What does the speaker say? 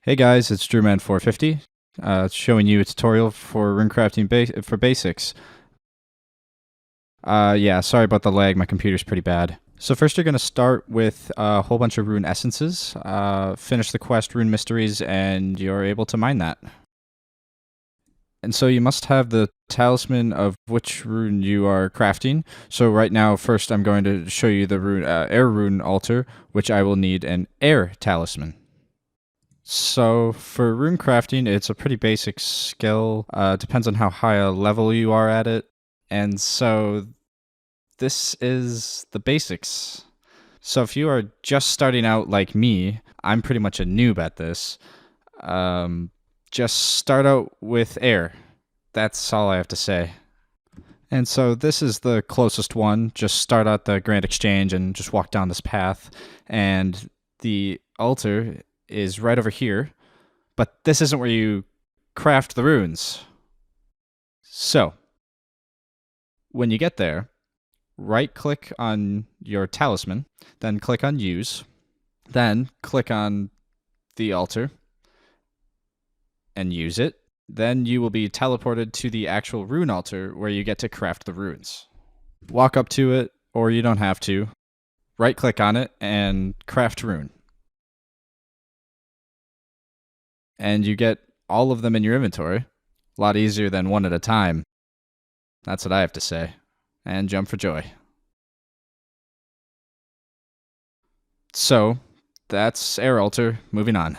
Hey guys, it's DrewMan450, showing you a tutorial for rune crafting for basics. Yeah, sorry about the lag, my computer's pretty bad. So first you're going to start with a whole bunch of rune essences, finish the quest Rune Mysteries, and you're able to mine that. And so you must have the talisman of which rune you are crafting. So right now, first I'm going to show you the rune, air rune altar, which I will need an air talisman. So for rune crafting, it's a pretty basic skill. Depends on how high a level you are at it. And so this is the basics. So if you are just starting out like me, I'm pretty much a noob at this. Just start out with air. That's all I have to say. And so this is the closest one. Just start out the Grand Exchange and just walk down this path. And the altar is right over here. But this isn't where you craft the runes. So, when you get there, right-click on your talisman, then click on Use, then click on the altar, and use it. Then you will be teleported to the actual rune altar where you get to craft the runes. Walk up to it, or you don't have to. Right-click on it and craft rune. And you get all of them in your inventory. A lot easier than one at a time. That's what I have to say. And jump for joy. So, that's Air Altar. Moving on.